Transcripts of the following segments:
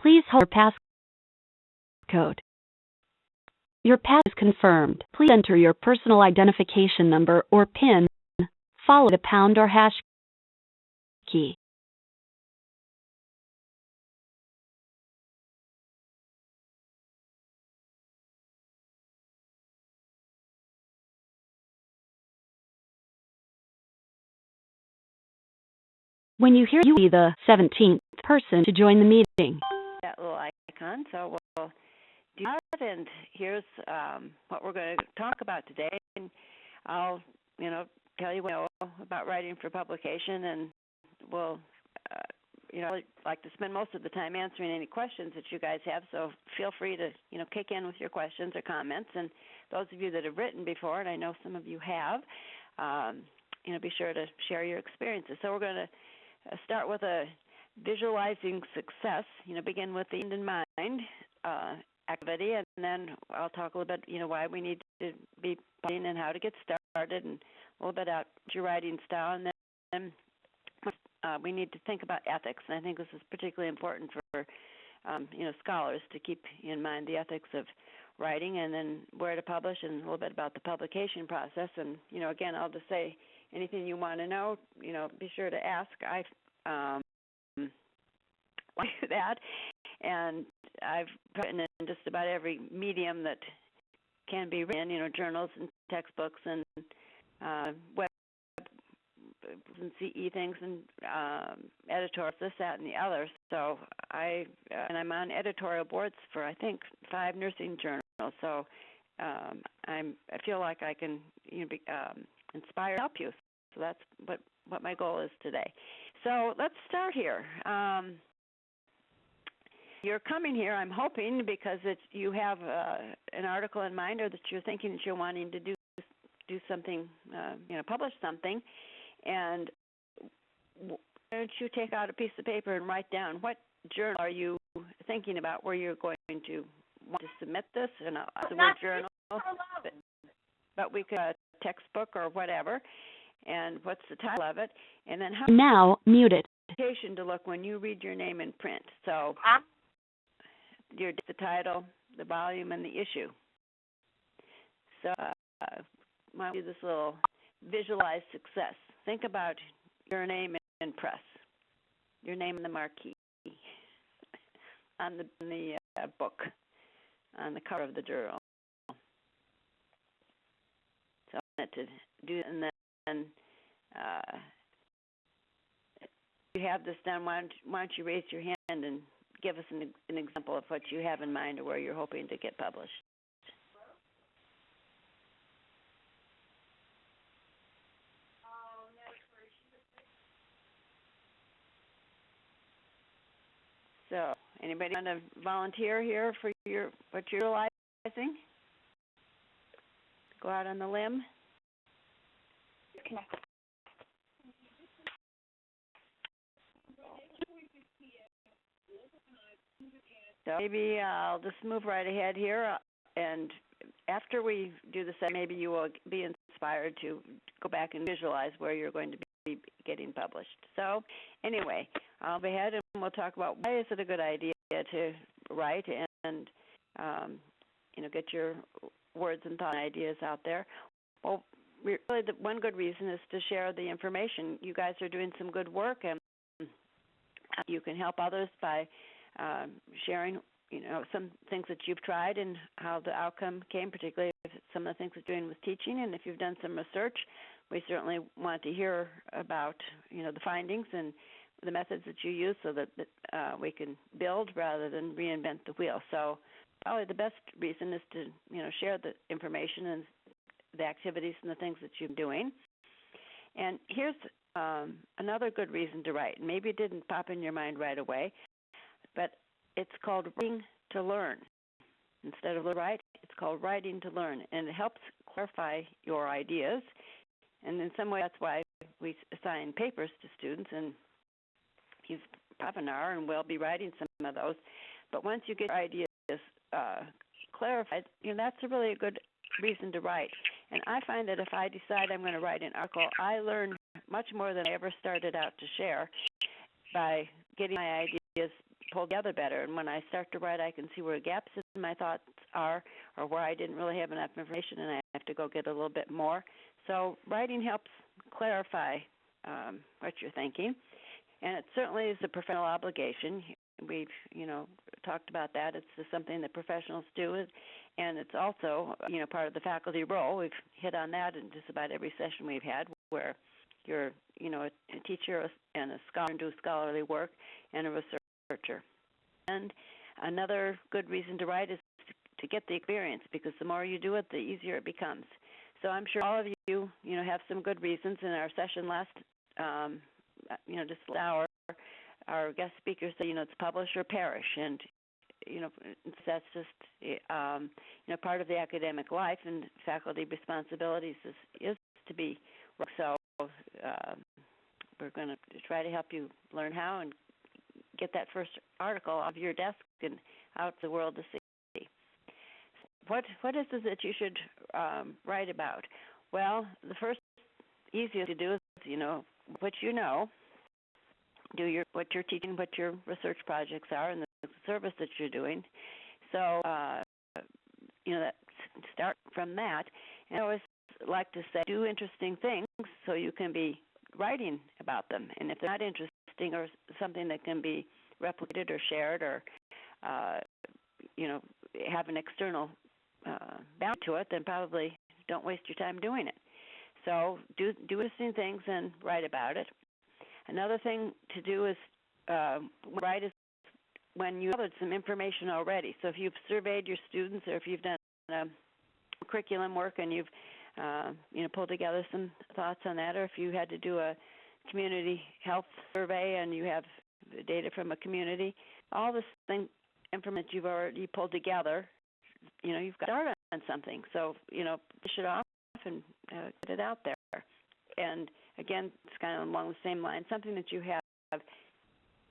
Please hold your passcode. Your pass is confirmed. Please enter your personal identification number or PIN, followed by the pound or hash key. When you hear, you will be the 17th person to join the meeting. That little icon, so we'll do that, and here's what we're going to talk about today. And I'll, tell you what I know about writing for publication, and we'll, I'd like to spend most of the time answering any questions that you guys have, so feel free to, kick in with your questions or comments. And those of you that have written before, and I know some of you have, be sure to share your experiences. So we're going to start with a visualizing success, begin with the end in mind activity, and then I'll talk a little bit, why we need to be writing and how to get started, and a little bit about your writing style, and then we need to think about ethics, and I think this is particularly important for, scholars to keep in mind the ethics of writing, and then where to publish, and a little bit about the publication process. And, again, I'll just say anything you want to know, be sure to ask. I do that, and I've written in just about every medium that can be written, journals and textbooks and web and CE things and editorials, this, that, and the other. So I'm on editorial boards for, I think, 5 nursing journals. So I feel like I can be, inspire and help you. So that's what my goal is today. So let's start here. You're coming here, I'm hoping, because you have an article in mind, or that you're thinking that you're wanting to do something, publish something. And why don't you take out a piece of paper and write down what journal are you thinking about where you're going to want to submit this? And the word journal, but we could textbook or whatever. And what's the title of it? And then how now muted to look when you read your name in print. So the title, the volume, and the issue. So why don't we do this little visualize success? Think about your name in press, your name in the marquee, on the book, on the cover of the journal. So I wanted to do, and then you have this done. Why don't you raise your hand and give us an example of what you have in mind or where you're hoping to get published? So, anybody want to volunteer here for what you're realizing? Go out on the limb. So maybe I'll just move right ahead here, and after we do this, maybe you will be inspired to go back and visualize where you're going to be getting published. So anyway, I'll be ahead, and we'll talk about why is it a good idea to write and get your words and thought ideas out there. Well, really, the one good reason is to share the information. You guys are doing some good work, and you can help others by sharing, some things that you've tried and how the outcome came, particularly if some of the things you're doing with teaching. And if you've done some research, we certainly want to hear about, the findings and the methods that you use so that we can build rather than reinvent the wheel. So probably the best reason is to, share the information and the activities and the things that you're doing. And here's another good reason to write. Maybe it didn't pop in your mind right away, but it's called writing to learn. Instead of write, it's called writing to learn, and it helps clarify your ideas. And in some way, that's why we assign papers to students, and you've half an hour, and we'll be writing some of those. But once you get your ideas clarified, that's a good reason to write. And I find that if I decide I'm going to write an article, I learn much more than I ever started out to share by getting my ideas pull together better. And when I start to write, I can see where gaps in my thoughts are, or where I didn't really have enough information and I have to go get a little bit more. So writing helps clarify what you're thinking, and it certainly is a professional obligation. We've, talked about that. It's just something that professionals do, and it's also, part of the faculty role. We've hit on that in just about every session we've had, where you're, a teacher and a scholar and do scholarly work, and a researcher. And another good reason to write is to get the experience, because the more you do it, the easier it becomes. So I'm sure all of you, have some good reasons. In our session last, just an hour, our guest speaker said, it's publish or perish, and that's just part of the academic life, and faculty responsibilities is to be. So we're going to try to help you learn how and get that first article off your desk and out to the world to see. What is it that you should write about? Well, the first easiest to do is, what you know, what you're teaching, what your research projects are, and the service that you're doing. So, that start from that. And I always like to say, do interesting things so you can be writing about them. And if they're not interesting or something that can be replicated or shared or, have an external bound to it, then probably don't waste your time doing it. So do interesting things and write about it. Another thing to do is write is when you have some information already. So if you've surveyed your students, or if you've done curriculum work and you've pulled together some thoughts on that, or if you had to do a community health survey and you have data from a community, all this information you've already pulled together, you've got to start on something. So, push it off and get it out there. And again, it's kind of along the same line, something that you have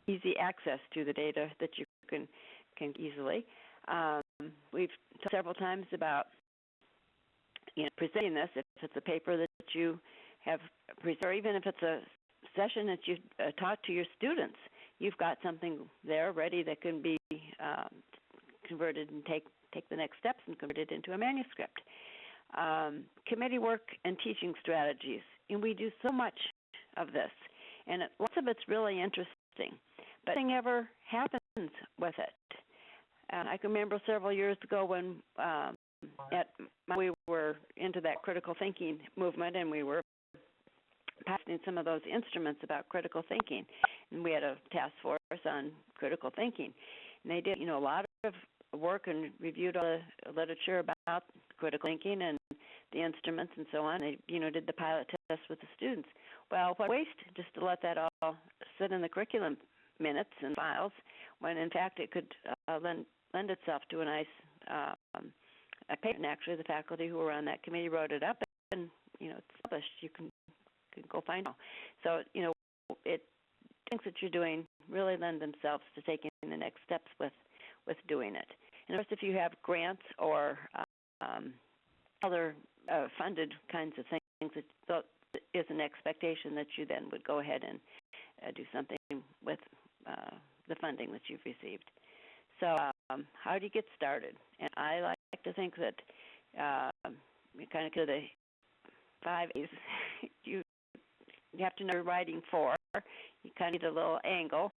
easy access to, the data that you can easily. We've talked several times about presenting this. If it's a paper that you have presented, or even if it's a session that you taught to your students, you've got something there ready that can be converted and take the next steps and convert it into a manuscript. Committee work and teaching strategies. And we do so much of this, and lots of it's really interesting, but nothing ever happens with it. I can remember several years ago when we were into that critical thinking movement, and we were passing some of those instruments about critical thinking, and we had a task force on critical thinking, and they did a lot of work and reviewed all the literature about critical thinking and the instruments and so on. They did the pilot test with the students. Well, what a waste just to let that all sit in the curriculum minutes and files, when in fact it could lend itself to a nice paper. And actually the faculty who were on that committee wrote it up, and it's published. You can go find it. So things that you're doing really lend themselves to taking the next steps with doing it. And of course, if you have grants or other funded kinds of things, it is an expectation that you then would go ahead and do something with the funding that you've received. So how do you get started? And I like to think that you kind of go to the 5 A's. You have to know you're writing for. You kind of need a little angle.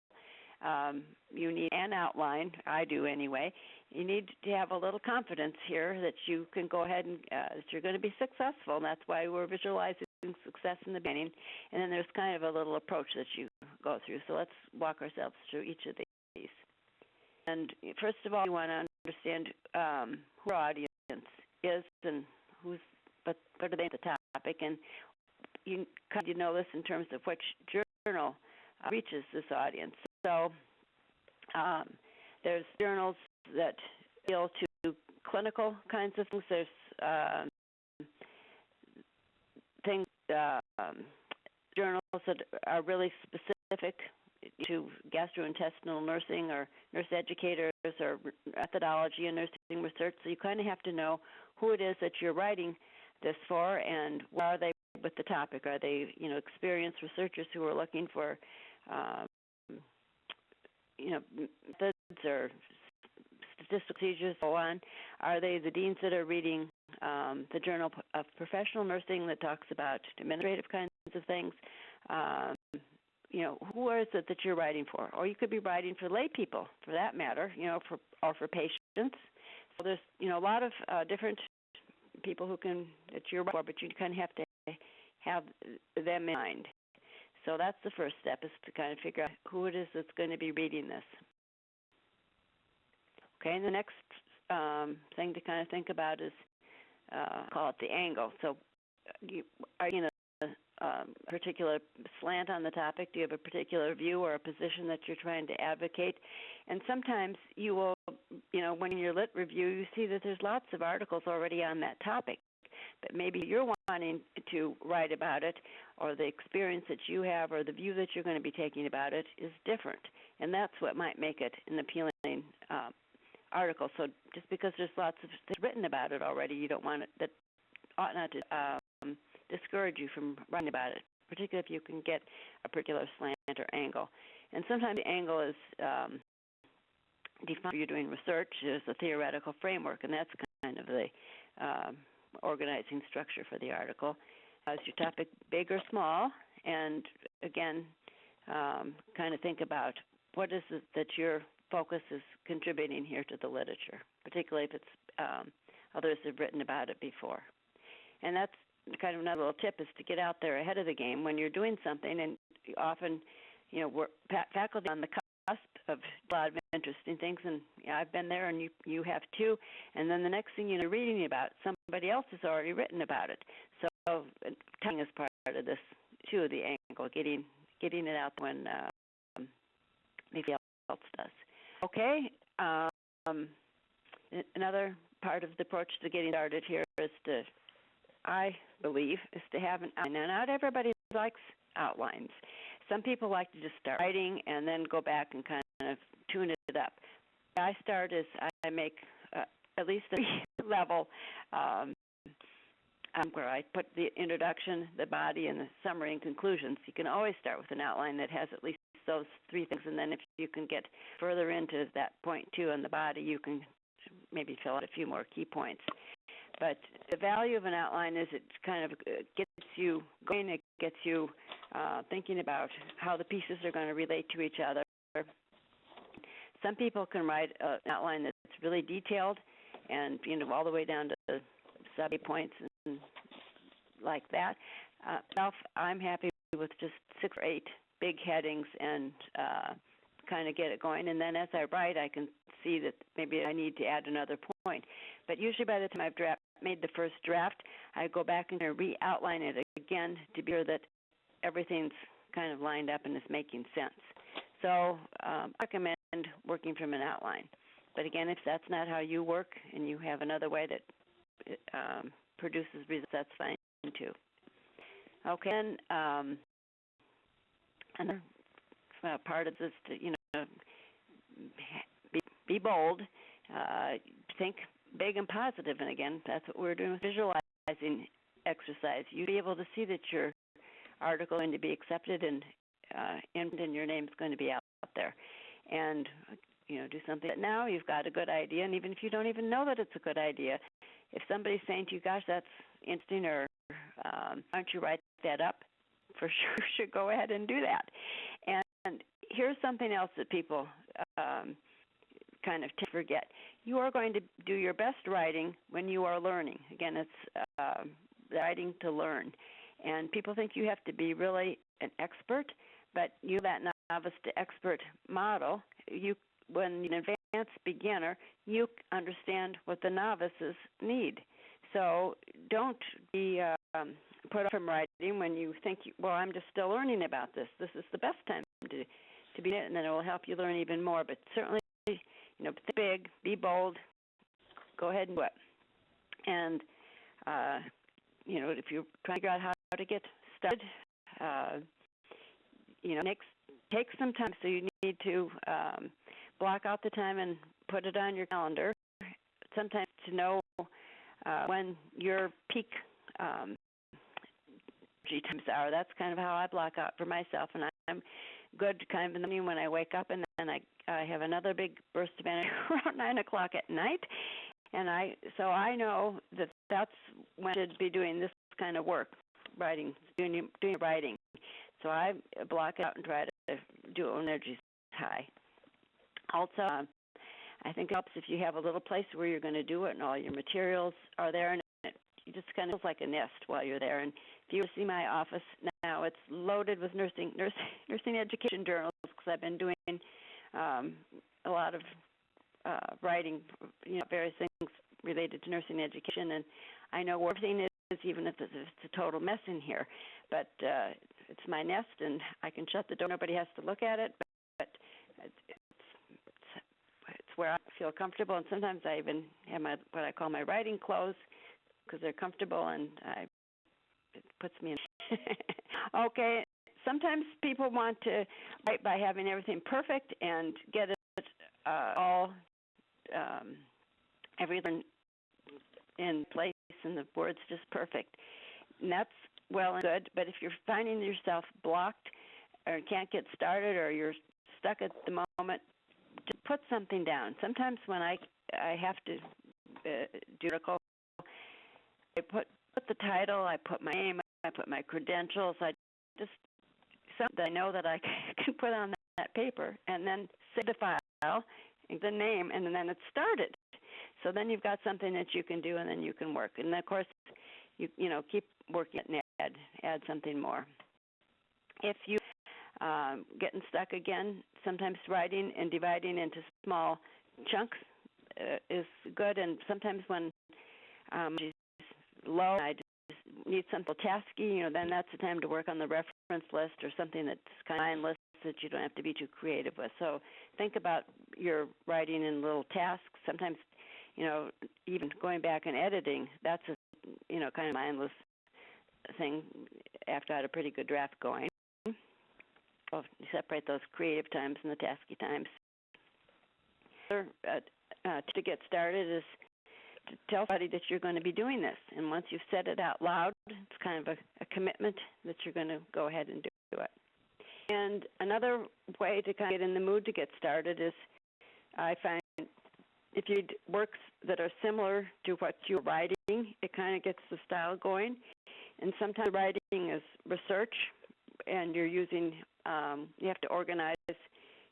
You need an outline. I do anyway. You need to have a little confidence here that you can go ahead and that you're going to be successful, and that's why we're visualizing success in the beginning. And then there's kind of a little approach that you go through. So let's walk ourselves through each of these. And first of all, you want to understand who our audience is and what are they at the topic. And you kind of know this in terms of which journal reaches this audience. So there's journals that deal to clinical kinds of things. There's journals that are really specific to gastrointestinal nursing or nurse educators or methodology and nursing research. So you kind of have to know who it is that you're writing this for, and where are they with the topic. Are they, experienced researchers who are looking for, methods or statistical procedures, so on? Are they the deans that are reading the Journal of Professional Nursing that talks about administrative kinds of things? Who is it that you're writing for? Or you could be writing for lay people, for that matter, or for patients. So there's, a lot of different people that you're writing for, but you kind of have to have them in mind. So that's the first step, is to kind of figure out who it is that's going to be reading this. Okay, and the next thing to kind of think about is, call it the angle. So are you a particular slant on the topic? Do you have a particular view or a position that you're trying to advocate? And sometimes you will, when in your lit review, you see that there's lots of articles already on that topic, but maybe you're wanting to write about it, or the experience that you have or the view that you're going to be taking about it is different, and that's what might make it an appealing article. So just because there's lots of things written about it already, you don't want it, that ought not to discourage you from writing about it, particularly if you can get a particular slant or angle. And sometimes the angle is defined. If you're doing research, there's a theoretical framework, and that's kind of the organizing structure for the article. Is your topic big or small? And again, kind of think about what is it that your focus is contributing here to the literature, particularly if it's others have written about it before. And that's kind of another little tip, is to get out there ahead of the game when you're doing something. And often, we're faculty on the cusp of a lot of interesting things, and I've been there, and you have too. And then the next thing you're reading about, somebody else has already written about it. So timing is part of this too, the angle, getting it out when maybe else does. Okay. Another part of the approach to getting started here is to, I believe, is to have an outline. Now, not everybody likes outlines. Some people like to just start writing and then go back and kind of tune it up. I start as I make at least a level where I put the introduction, the body, and the summary and conclusions. You can always start with an outline that has at least those three things, and then if you can get further into that point two on the body, you can maybe fill out a few more key points. But the value of an outline is it kind of gets you going, it gets you thinking about how the pieces are going to relate to each other. Some people can write an outline that's really detailed and all the way down to sub points and like that. I'm happy with just 6 or 8 big headings and kind of get it going. And then as I write, I can see that maybe I need to add another point. But usually by the time I've made the first draft, I go back and re-outline it again to be sure that everything's kind of lined up and is making sense. So I recommend working from an outline. But again, if that's not how you work and you have another way that produces results, that's fine too. Okay, and another part of this is to be bold, think big and positive, and again, that's what we're doing with visualizing exercise. You'll be able to see that your article is going to be accepted and your name's going to be out there. And do something that now you've got a good idea, and even if you don't even know that it's a good idea, if somebody's saying to you, gosh, that's interesting, or why don't you write that up, for sure should go ahead and do that. And here's something else that people kind of forget. You are going to do your best writing when you are learning. Again, it's writing to learn. And people think you have to be really an expert, but that novice to expert model, when you're an advanced beginner, you understand what the novices need. So don't be put off from writing when you think, well, I'm just still learning about this. This is the best time to be in it, and then it will help you learn even more. But certainly, think big, be bold, go ahead and do it. And, if you're trying to figure out how to get started, take some time. So you need to block out the time and put it on your calendar. Sometimes to know when your peak energy times are. That's kind of how I block out for myself, and I'm good kind of in the morning when I wake up, and then I have another big burst of energy around 9 o'clock at night. And so I know that that's when I should be doing this kind of work, writing, doing writing. So I block it out and try to do it when energy's high. Also, I think it helps if you have a little place where you're going to do it and all your materials are there, and you just kind of feels like a nest while you're there. And if you see my office now, it's loaded with nursing education journals, because I've been doing a lot of writing, various things related to nursing education, and I know where everything is, even if it's a total mess in here. But it's my nest, and I can shut the door. Nobody has to look at it, but it's where I feel comfortable. And sometimes I even have what I call my writing clothes, because they're comfortable, and it puts me in. Okay. Sometimes people want to write by having everything perfect and get it all everything in place and the words just perfect. And that's well and good, but if you're finding yourself blocked or can't get started, or you're stuck at the moment, just put something down. Sometimes when I have to do an article, I put the title, I put my name, I put my credentials, I just something that I know that I can put on that paper, and then save the file, the name, and then it's started. So then you've got something that you can do, and then you can work. And of course, you keep working and add something more. If you getting stuck again, sometimes writing and dividing into small chunks is good. And sometimes when she's low, I just need something tasky, then that's the time to work on the reference list or something that's kind of mindless that you don't have to be too creative with. So think about your writing in little tasks. Sometimes, even going back and editing, that's a kind of mindless thing after I had a pretty good draft going. So you separate those creative times and the tasky times. To get started is to tell somebody that you're going to be doing this. And once you've said it out loud, it's kind of a commitment that you're going to go ahead and do it. And another way to kind of get in the mood to get started is, I find, if you read works that are similar to what you're writing, it kind of gets the style going. And sometimes writing is research, and you're using, you have to organize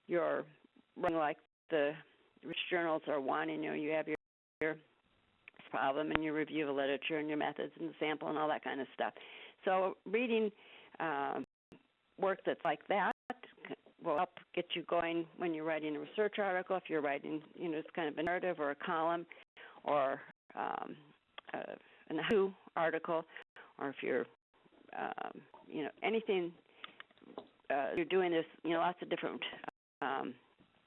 your writing like the journals are wanting. You have your problem and your review of literature and your methods and the sample and all that kind of stuff. So reading work that's like that will help get you going when you're writing a research article. If you're writing, it's kind of a narrative or a column or a how article, or if you're, anything, you're doing this, lots of different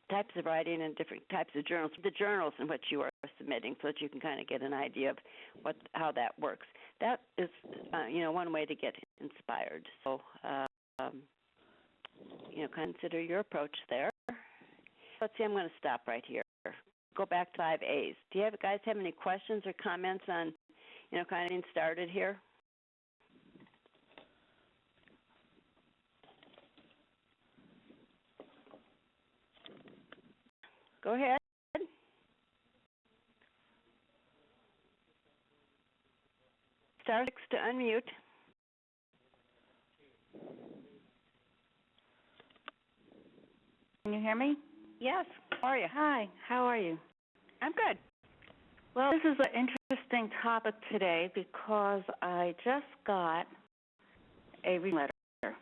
types of writing and different types of journals, the journals in which you are submitting, so that you can kind of get an idea of how that works. That is, one way to get inspired. So, consider your approach there. Let's see, I'm going to stop right here. Go back to 5As. Do you guys have any questions or comments on, kind of getting started here? Go ahead. Star 6 to unmute. Can you hear me? Yes. How are you? Hi. How are you? I'm good. Well, this is an interesting topic today because I just got a reading letter.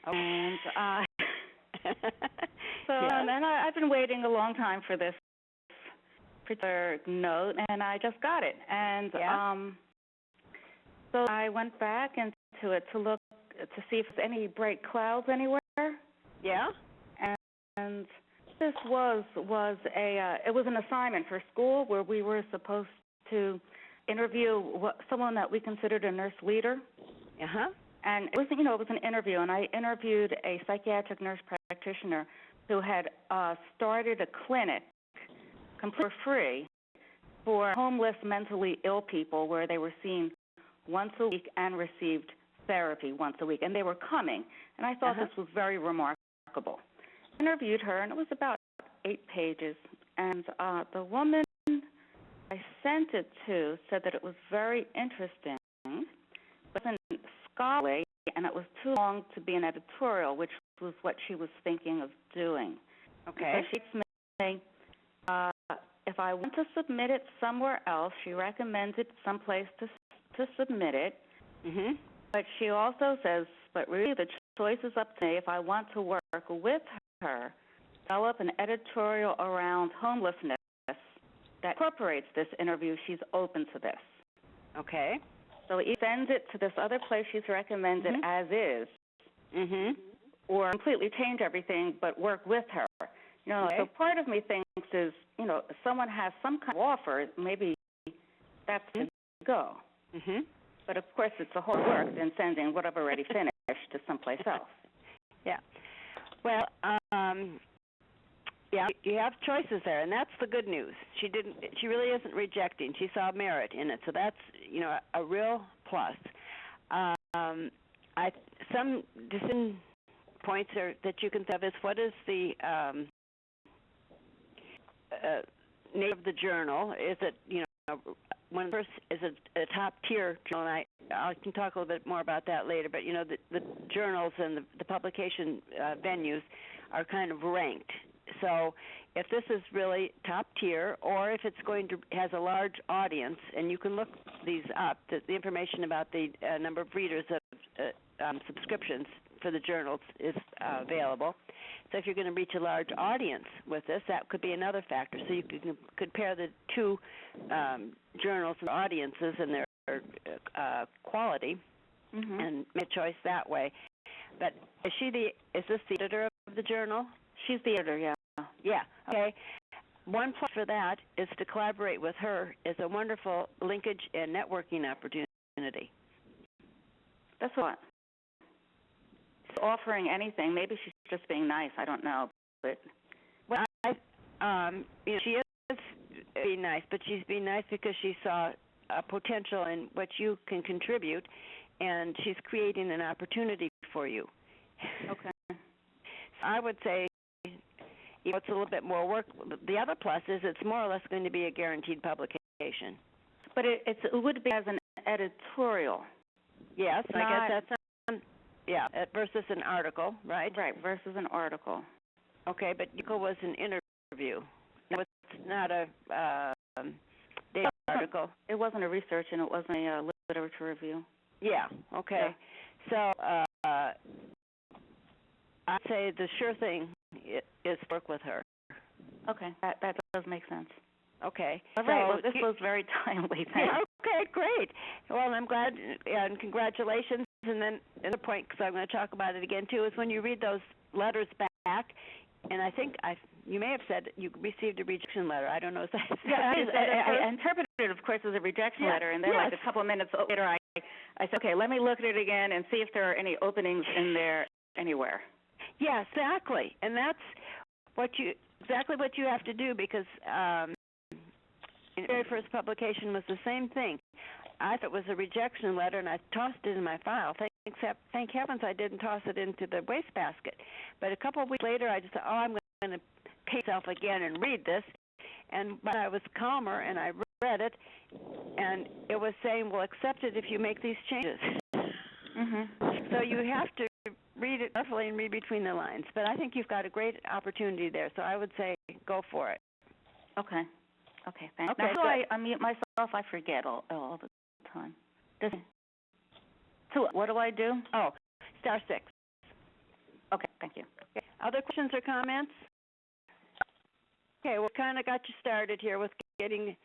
Oh. And yes. and I've been waiting a long time for this particular note, and I just got it. And so I went back into it to look to see if there's any bright clouds anywhere. Yeah. And this was an assignment for school where we were supposed to interview someone that we considered a nurse leader. Uh-huh. And it was an interview, and I interviewed a psychiatric nurse practitioner who had started a clinic completely free for homeless, mentally ill people, where they were seen once a week and received therapy once a week, and they were coming. And I thought this was very remarkable. remarkable. I interviewed her, and it was about 8 pages. And the woman I sent it to said that it was very interesting, but it wasn't scholarly, and it was too long to be an editorial, which was what she was thinking of doing. Okay. So she asked me if I want to submit it somewhere else. She recommended someplace to submit it. Mhm. But she also says, but really the choice is up to me if I want to work with her, develop an editorial around homelessness that incorporates this interview. She's open to this. Okay. So he sends it to this other place she's recommended as is, or completely change everything but work with her. Okay. So part of me thinks is, if someone has some kind of offer, maybe that's to go. But of course, it's a whole work than sending what I've already finished to someplace else. Yeah. Well, yeah, you have choices there, and that's the good news. She really isn't rejecting. She saw merit in it, so that's a real plus. Some decision points that you can have is what is the name of the journal? Is it when first is a top tier journal? And I can talk a little bit more about that later. But the journals and the publication venues are kind of ranked. So if this is really top tier, or if it's has a large audience, and you can look these up, the information about the number of readers of subscriptions for the journals is available. So if you're going to reach a large audience with this, that could be another factor. So you can compare the two journals and audiences and their quality, and make a choice that way. But is this the editor of the journal? She's the editor, yeah. Yeah, okay. One plus for that is to collaborate with her is a wonderful linkage and networking opportunity. That's what. She's offering anything. Maybe she's just being nice. I don't know. But she is being nice, but she's being nice because she saw a potential in what you can contribute, and she's creating an opportunity for you. Okay. So I would say it's a little bit more work. The other plus is it's more or less going to be a guaranteed publication. But it would be as an editorial. Yes, I guess that's versus an article, right? Right, versus an article. Okay, but article was an interview. No, it's not a daily article. It wasn't a research, and it wasn't a literature review. Yeah, okay. Yeah. So I'd say the sure thing is to work with her. Okay, that does make sense. Okay. All right, well, this was very timely. Thanks. Yeah, okay, great. Well, I'm glad, and congratulations. And then another point, because I'm going to talk about it again, too, is when you read those letters back, and I think you may have said you received a rejection letter. I don't know if that's... Yeah, I interpreted it, of course, as a rejection letter, and then like a couple of minutes later, I said, okay, let me look at it again and see if there are any openings in there anywhere. Yeah, exactly. And that's exactly what you have to do, because the very first publication was the same thing. I thought it was a rejection letter, and I tossed it in my file. Thank heavens I didn't toss it into the wastebasket. But a couple of weeks later, I just thought, I'm going to pay myself again and read this. But I was calmer, and I read it, and it was saying, well, accept it if you make these changes. So you have to read it carefully and read between the lines. But I think you've got a great opportunity there, so I would say go for it. Okay, thanks. Okay, now, I mute myself. I forget all the time. So what do I do? Oh, *6. Okay, thank you. Okay. Other questions or comments? Okay, we kind of got you started here with getting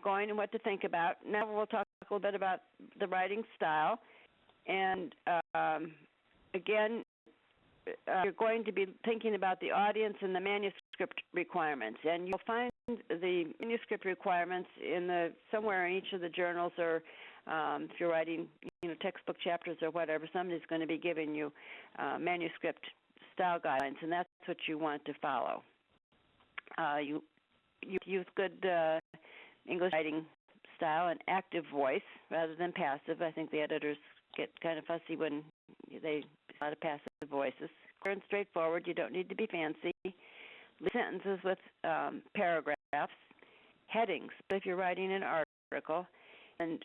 going and what to think about. Now we'll talk a little bit about the writing style. And again, you're going to be thinking about the audience and the manuscript requirements. And you'll find the manuscript requirements somewhere in each of the journals, or if you're writing textbook chapters or whatever, somebody's going to be giving you manuscript style guidelines, and that's what you want to follow. You use good English writing style and active voice rather than passive. I think the editors get kind of fussy when they use a lot of passive voices. clear and straightforward. You don't need to be fancy. Sentences with paragraphs, headings. But if you're writing an article, and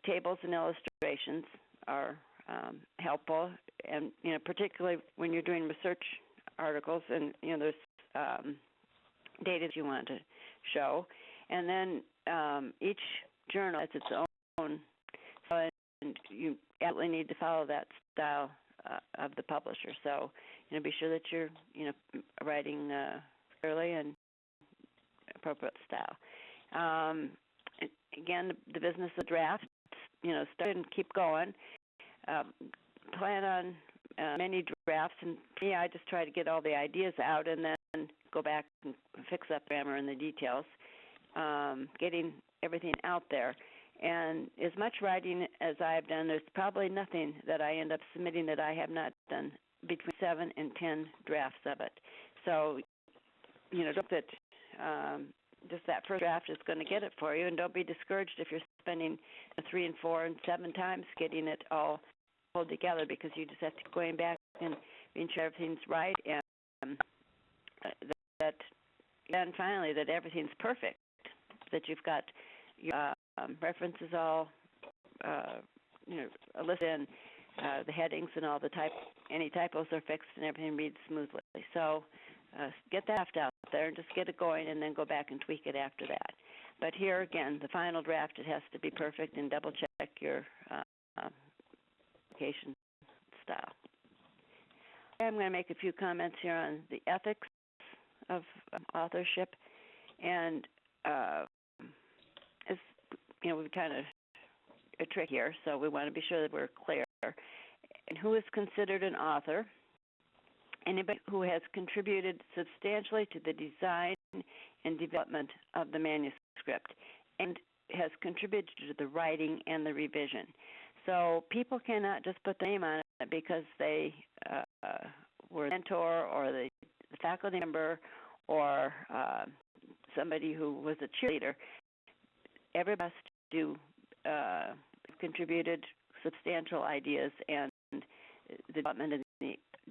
tables and illustrations are helpful, and particularly when you're doing research articles, and there's data that you want to show, and then each journal has its own, and you absolutely need to follow that style of the publisher. So be sure that you're writing clearly and appropriate style. Again, the business of draft, start and keep going. Plan on many drafts, and for me, I just try to get all the ideas out and then go back and fix up grammar and the details, getting everything out there. And as much writing as I've done, there's probably nothing that I end up submitting that I have not done between 7 and 10 drafts of it. So, don't that just that first draft is going to get it for you, and don't be discouraged if you're spending 3 and 4 and 7 times getting it all pulled together, because you just have to keep going back and being sure everything's right, and and finally that everything's perfect, that you've got your references all listed in, the headings and all any typos are fixed and everything reads smoothly. So get that out there and just get it going, and then go back and tweak it after that. But here again, the final draft, it has to be perfect, and double check your application style. I'm going to make a few comments here on the ethics of authorship, and we've kind of a trick here, so we want to be sure that we're clear. And who is considered an author? Anybody who has contributed substantially to the design and development of the manuscript and has contributed to the writing and the revision. So people cannot just put their name on it because they were a mentor or the faculty member or somebody who was a cheerleader. Everybody has to contributed substantial ideas and the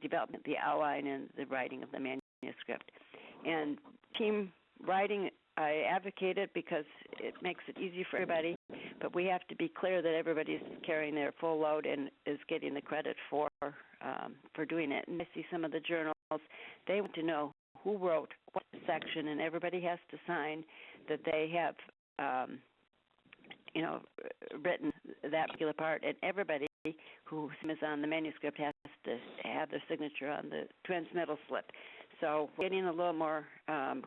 development, the outline, and the writing of the manuscript. And team writing, I advocate it because it makes it easy for everybody, but we have to be clear that everybody's carrying their full load and is getting the credit for doing it. And I see some of the journals, they want to know who wrote what section, and everybody has to sign that they have written that particular part, and everybody who is on the manuscript has to have their signature on the transmittal slip. So we're getting a little more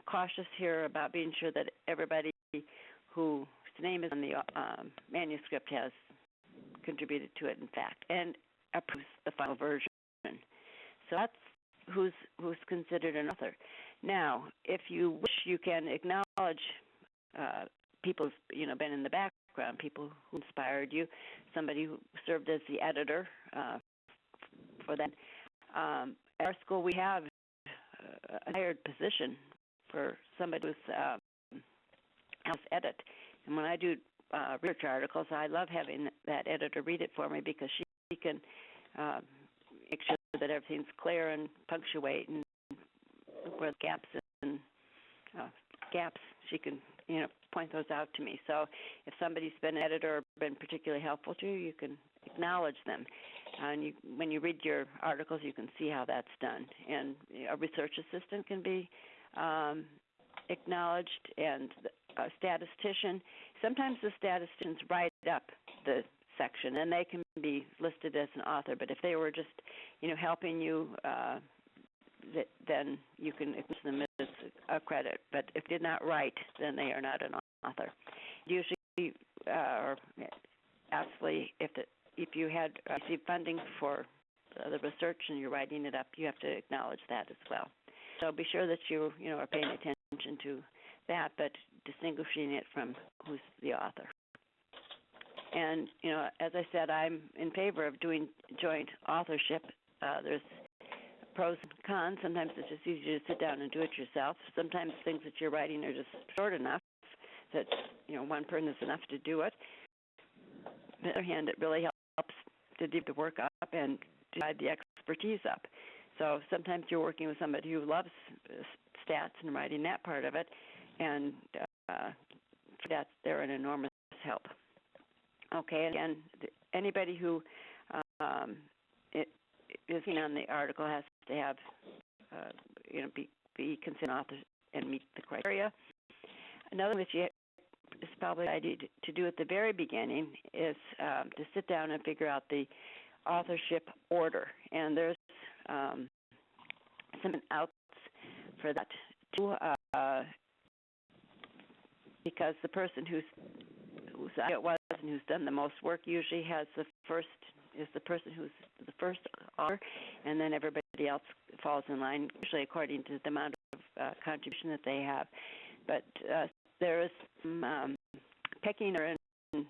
cautious here about being sure that everybody whose name is on the manuscript has contributed to it, in fact, and approves the final version. So that's who's considered an author. Now, if you wish, you can acknowledge people who've been in the background, people who inspired you, somebody who served as the editor for that. At our school, we have a hired position for somebody who's house edit. And when I do research articles, I love having that editor read it for me, because she can make sure that everything's clear and punctuate, and where gaps she can point those out to me. So if somebody's been an editor or been particularly helpful to you, you can acknowledge them. And when you read your articles, you can see how that's done. And a research assistant can be acknowledged, and a statistician. Sometimes the statisticians write up the section, and they can be listed as an author. But if they were just, helping you, then you can acknowledge them as a credit. But if they did not write, then they are not an author. Usually, or actually, if you had received funding for the research and you're writing it up, you have to acknowledge that as well. So be sure that you are paying attention to that, but distinguishing it from who's the author. And as I said, I'm in favor of doing joint authorship. There's pros and cons. Sometimes it's just easier to sit down and do it yourself. Sometimes things that you're writing are just short enough that one person is enough to do it. On the other hand, it really helps to divide the work up and divide the expertise up. So sometimes you're working with somebody who loves stats and writing that part of it, and they're an enormous help. Okay, again, anybody who is on the article has to have, be considered an author and meet the criteria. Another which is probably I need to do at the very beginning is to sit down and figure out the authorship order, and there's some outs for that too, because the person whose it was and who's done the most work usually is the person who's the first author, and then everybody else falls in line, usually according to the amount of contribution that they have. But there is some pecking order and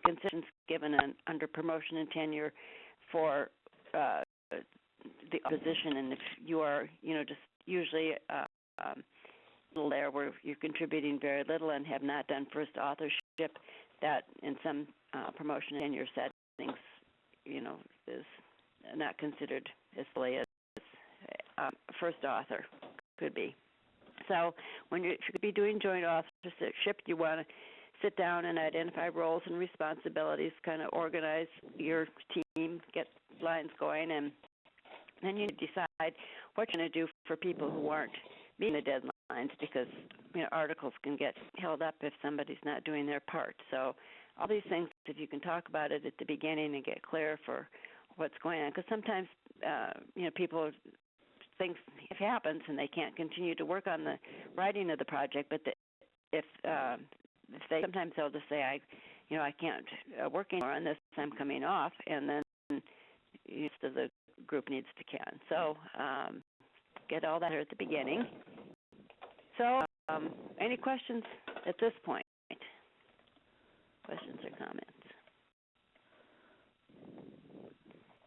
considerations given under promotion and tenure for the position, and if you are, just usually there where you're contributing very little and have not done first authorship, that in some promotion and tenure settings, is not considered as fully as first author could be. So if you could be doing joint authorship, you want to sit down and identify roles and responsibilities, kind of organize your team, get lines going, and then you decide what you're going to do for people who aren't meeting the deadlines, because articles can get held up if somebody's not doing their part. So all these things, if you can talk about it at the beginning and get clear for what's going on, because sometimes people things happens and they can't continue to work on the writing of the project, but if they sometimes they'll just say I can't work anymore on this, I'm coming off, and then the group needs to can. So get all that here at the beginning. So any questions at this point? Questions or comments?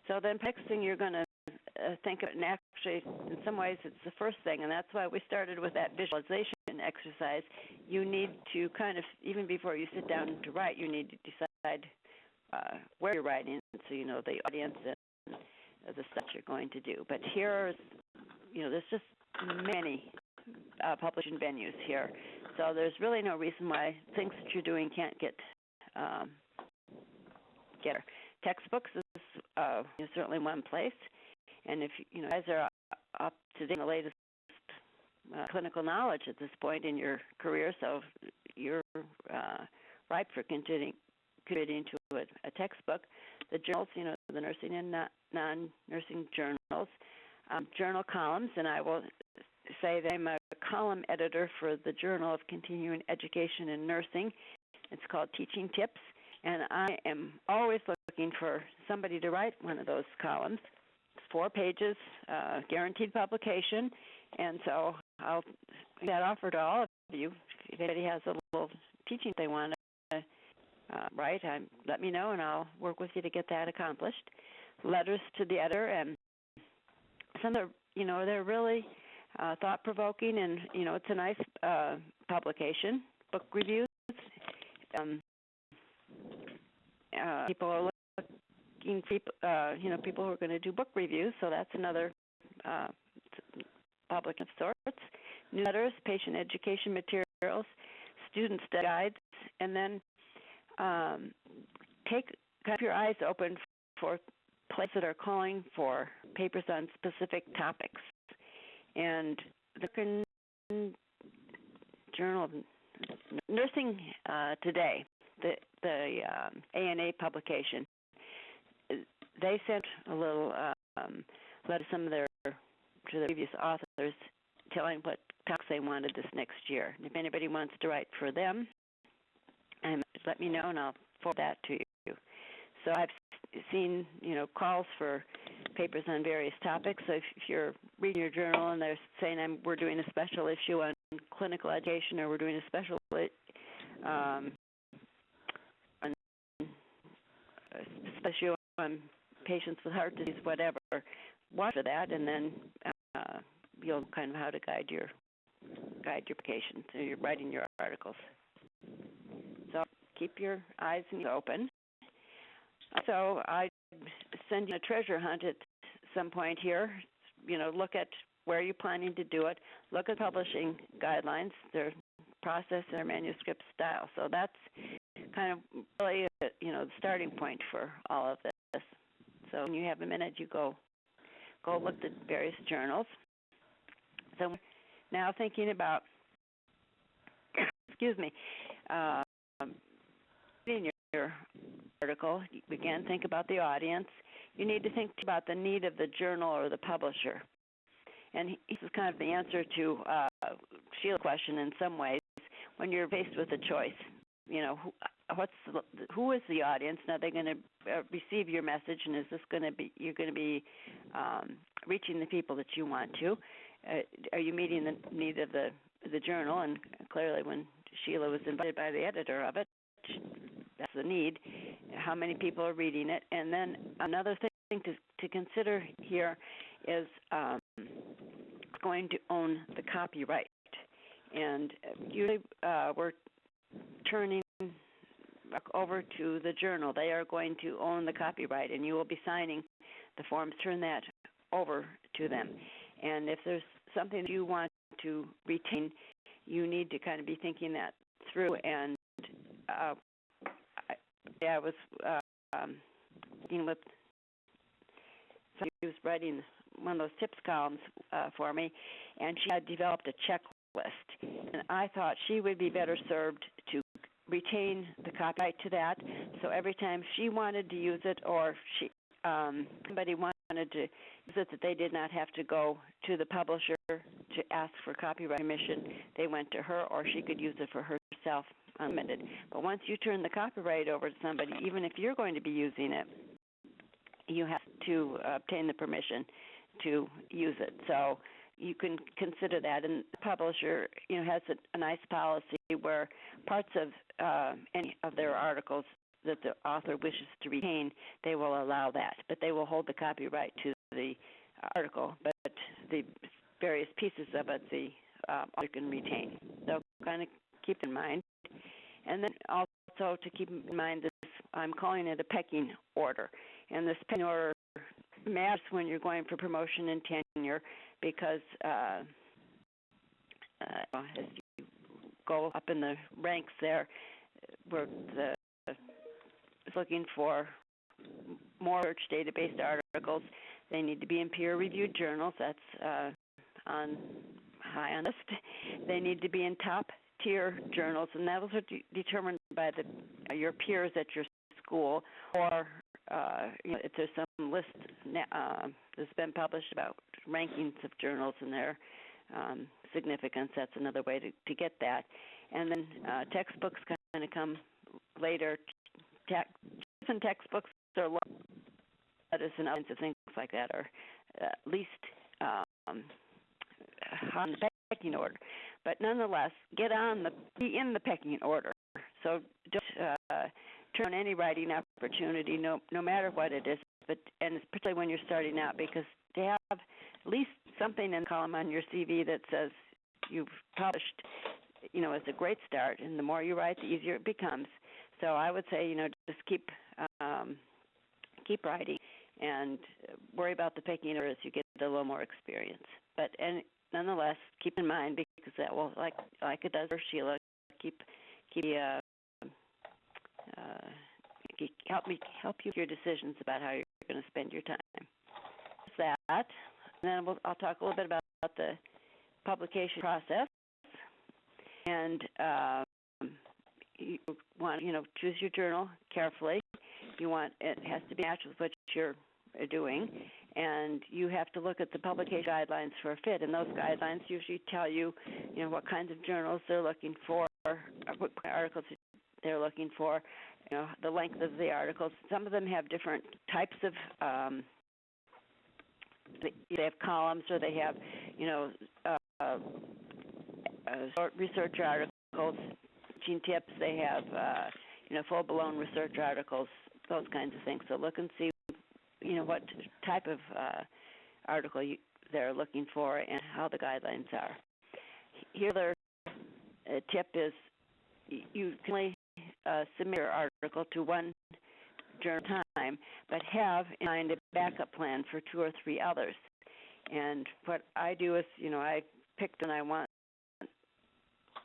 So then next thing you're going to think of, and actually in some ways it's the first thing, and that's why we started with that visualization exercise. You need to kind of, even before you sit down to write, you need to decide where you're writing, so you know the audience and the stuff you're going to do. But here's, there's just many publishing venues here, so there's really no reason why things that you're doing can't get her. Textbooks is certainly one place, and if you guys are up to date on the latest clinical knowledge at this point in your career, so you're ripe for contributing to a textbook. The journals, the nursing and non-nursing journals, journal columns, and I will say that I'm a column editor for the Journal of Continuing Education in Nursing. It's called Teaching Tips, and I am always looking for somebody to write one of those columns. It's 4 pages, guaranteed publication, and so I'll make that offer to all of you. If anybody has a little teaching they want to write, let me know, and I'll work with you to get that accomplished. Letters to the editor, and some are, they're really thought-provoking, and, it's a nice publication. Book reviews. People are looking for, people who are going to do book reviews, so that's another public of sorts. Newsletters, patient education materials, student study guides, and then keep your eyes open for places that are calling for papers on specific topics. And the Journal of Nursing Today, the ANA publication, they sent a little letter to the previous authors telling what topics they wanted this next year. If anybody wants to write for them, let me know and I'll forward that to you. So I've seen, calls for papers on various topics. So if you're reading your journal and they're saying we're doing a special issue on clinical education, or we're doing a special issue on patients with heart disease, whatever, watch for that, and then you'll kind of how to guide your application. So you're writing your articles. So keep your eyes and ears open. So I send you a treasure hunt at some point here. look at where you're planning to do it. Look at publishing guidelines, their process, their manuscript style. So that's kind of really, the starting point for all of this. So when you have a minute, you go look at various journals. So now thinking about, reading your article, again, think about the audience. You need to think about the need of the journal or the publisher. And this is kind of the answer to Sheila's question in some ways. When you're faced with a choice, who is the audience? Now, they're going to receive your message, and is this going to be you're going to be reaching the people that you want to? Are you meeting the need of the journal? And clearly, when Sheila was invited by the editor of it, that's the need. How many people are reading it? And then another thing to consider here is going to own the copyright. And usually we're turning back over to the journal. They are going to own the copyright, and you will be signing the forms. Turn that over to them. And if there's something that you want to retain, you need to kind of be thinking that through. And I was speaking with somebody who was writing one of those tips columns for me, and she had developed a checklist. And I thought she would be better served to retain the copyright to that. So every time she wanted to use it, or somebody wanted to use it, that they did not have to go to the publisher to ask for copyright permission. They went to her, or she could use it for herself unlimited. But once you turn the copyright over to somebody, even if you're going to be using it, you have to obtain the permission to use it. So you can consider that. And the publisher, has a nice policy where parts of any of their articles that the author wishes to retain, they will allow that. But they will hold the copyright to the article, but the various pieces of it, the author can retain. So kind of keep in mind. And then also to keep in mind this, I'm calling it a pecking order. And this pecking order matters when you're going for promotion and tenure, because as you go up in the ranks there, we're looking for more research database articles. They need to be in peer-reviewed journals. That's high on the list. They need to be in top-tier journals, and those are determined by your peers at your school, or if there's some list that's been published about rankings of journals and their significance. That's another way to get that. And then textbooks kind of come later. Different textbooks are low, and other things like that are at least on the pecking order. But nonetheless, be in the pecking order. So don't turn on any writing opportunity, no matter what it is. And particularly when you're starting out, because to have at least something in the column on your CV that says you've published, is a great start. And the more you write, the easier it becomes. So I would say, just keep writing and worry about the pecking order as you get a little more experience. But nonetheless, keep in mind, because that will, like it does for Sheila, help you with your decisions about how you're going to spend your time. That's that. And then I'll talk a little bit about the publication process. And you want choose your journal carefully. It has to be matched with what you're doing, and you have to look at the publication guidelines for a fit. And those guidelines usually tell you, what kinds of journals they're looking for, what articles they're looking for, the length of the articles. Some of them have different types of. They have columns, or they have, short research articles, teaching tips. They have, full-blown research articles, those kinds of things. So look and see, what type of article they're looking for and how the guidelines are. Here, their tip is you can only submit your article to one journal at a time, but have in mind a backup plan for 2 or 3 others. And what I do is, I pick when I want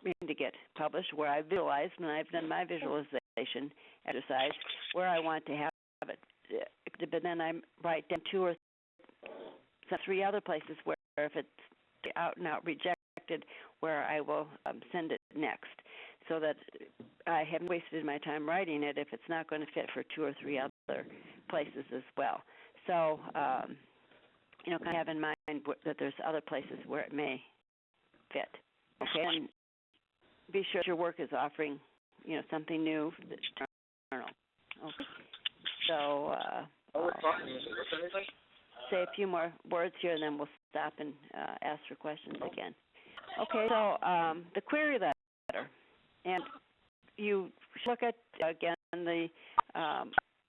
to get published, where I visualize when I've done my visualization exercise, where I want to have it. But then I write down 2 or 3 other places where if it's out and out rejected, where I will send it next, so that I haven't wasted my time writing it if it's not going to fit for 2 or 3 other places as well. So, kind of have in mind that there's other places where it may fit. Okay, and be sure your work is offering, something new for the journal. Okay, so say a few more words here, and then we'll stop and ask for questions again. Okay, so the query letter, and you look at, again, the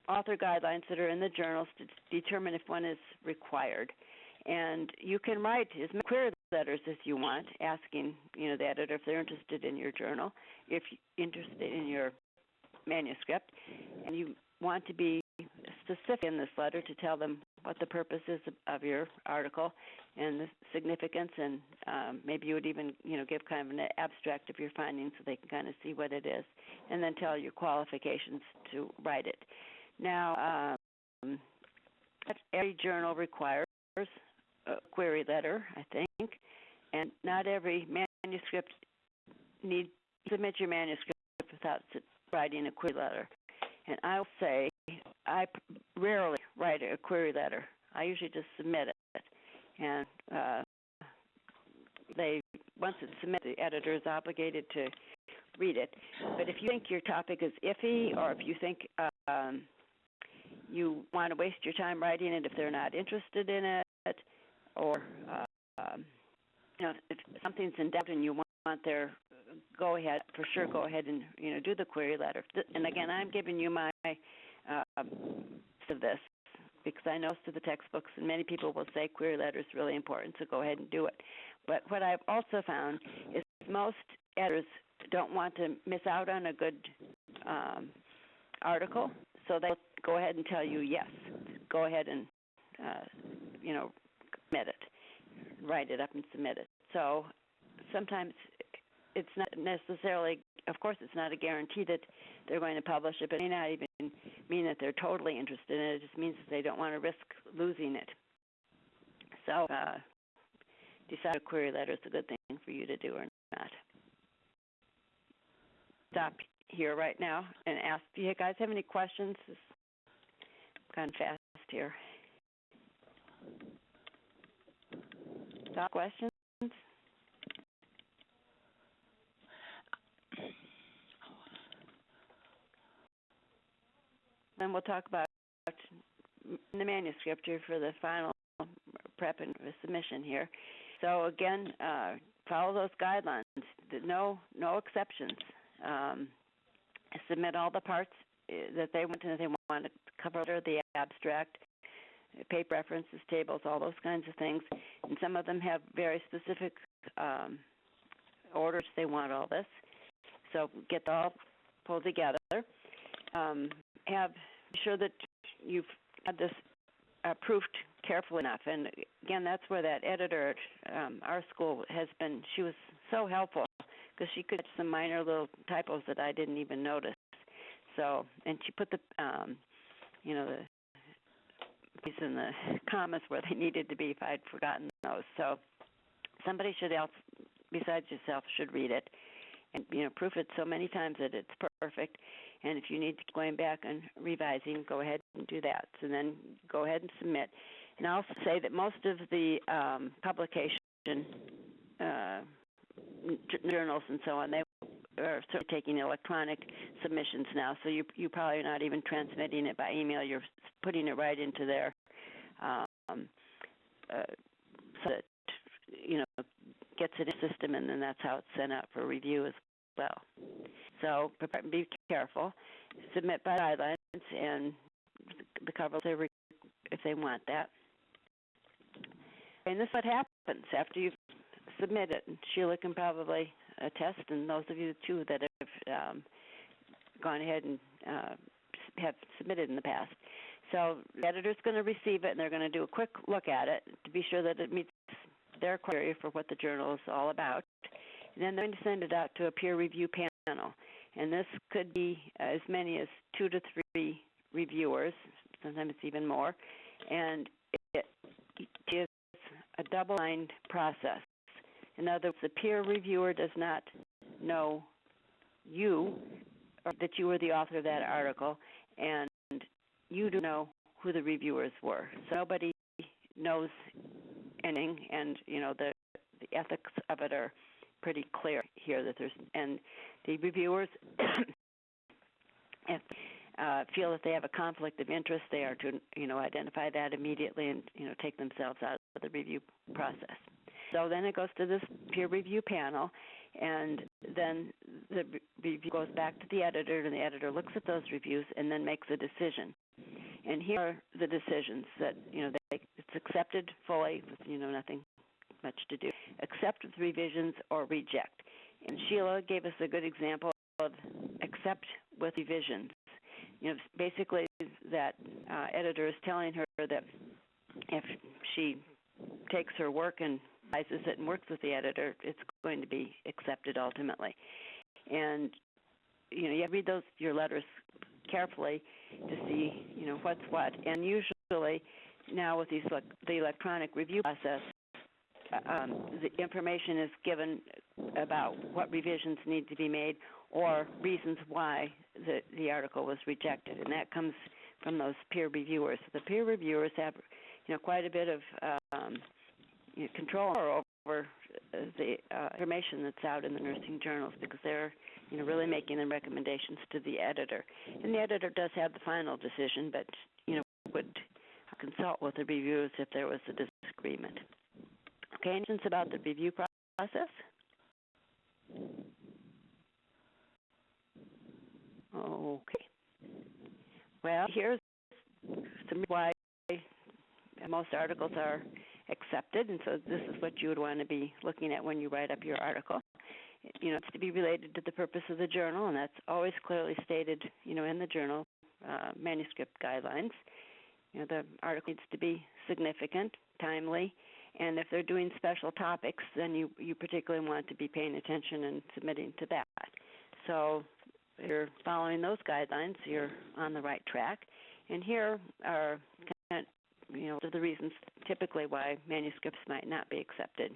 author guidelines that are in the journals to determine if one is required. And you can write as many query letters as you want, asking, the editor if they're interested in your journal, if you're interested in your manuscript, and you want to be specific in this letter to tell them what the purpose is of your article and the significance, and maybe you would even, give kind of an abstract of your findings so they can kind of see what it is, and then tell your qualifications to write it. Now, every journal requires a query letter, I think, and not every manuscript needs to submit your manuscript without writing a query letter. And I'll say I rarely write a query letter. I usually just submit it. And once it's submitted, the editor is obligated to read it. But if you think your topic is iffy, or if you think you want to waste your time writing it if they're not interested in it, or if something's in doubt and you want their go ahead, for sure go ahead and do the query letter. And again, I'm giving you my of this because I know through the textbooks, and many people will say query letter is really important, so go ahead and do it. But what I've also found is most editors don't want to miss out on a good article, so they'll go ahead and tell you, yes, go ahead and submit it, write it up and submit it. So sometimes it's not necessarily, of course, it's not a guarantee that they're going to publish it, but it may not even mean that they're totally interested in it. It just means that they don't want to risk losing it. So decide a query letter is a good thing for you to do or not. Stop here right now and ask, do you guys have any questions? It's kind of fast here. Stop questions? Then we'll talk about the manuscript here for the final prep and submission here. So again, follow those guidelines. No exceptions. Submit all the parts that they want, and they want to cover the abstract, paper references, tables, all those kinds of things. And some of them have very specific orders they want all this. So get it all pulled together. Have sure that you've had this proofed carefully enough. And again, that's where that editor at our school has been. She was so helpful because she could catch some minor little typos that I didn't even notice. So, and she put the, the piece in the commas where they needed to be if I'd forgotten those. So somebody else besides yourself should read it and, proof it so many times that it's perfect. And if you need to going back and revising, go ahead and do that. So then go ahead and submit. And I'll say that most of the publication journals and so on, they are sort of taking electronic submissions now. So you probably are not even transmitting it by email. You're putting it right into their so that gets it in the system, and then that's how it's sent out for review as well. So be careful. Submit by guidelines and the cover if they want that. And this is what happens after you've submitted. Sheila can probably attest, and those of you too that have gone ahead and have submitted in the past. So the editor's going to receive it, and they're going to do a quick look at it to be sure that it meets their criteria for what the journal is all about. And then they're going to send it out to a peer review panel. And this could be as many as 2 to 3 reviewers, sometimes it's even more. And it is a double-blind process. In other words, the peer reviewer does not know you, or that you were the author of that article, and you don't know who the reviewers were. So nobody knows anything, and the ethics of it are pretty clear here. That there's, and the reviewers feel that they have a conflict of interest, they are to identify that immediately and take themselves out of the review process. So then it goes to this peer review panel, and then the review goes back to the editor, and the editor looks at those reviews and then makes a decision. And here are the decisions that it's accepted fully with nothing much to do, accept with revisions or reject. And Sheila gave us a good example of accept with revisions. Basically that editor is telling her that if she takes her work and revises it and works with the editor, it's going to be accepted ultimately. And you have to read your letters carefully to see what's what. And usually now with the electronic review process, the information is given about what revisions need to be made or reasons why the article was rejected, and that comes from those peer reviewers. So the peer reviewers have quite a bit of control over the information that's out in the nursing journals, because they're really making the recommendations to the editor. And the editor does have the final decision, but would consult with the reviewers if there was a disagreement. Okay, any questions about the review process? Okay. Well, here's some why most articles are accepted, and so this is what you would want to be looking at when you write up your article. It's to be related to the purpose of the journal, and that's always clearly stated, in the journal manuscript guidelines. The article needs to be significant, timely, and if they're doing special topics, then you particularly want to be paying attention and submitting to that. So if you're following those guidelines, you're on the right track. And here are the reasons typically why manuscripts might not be accepted.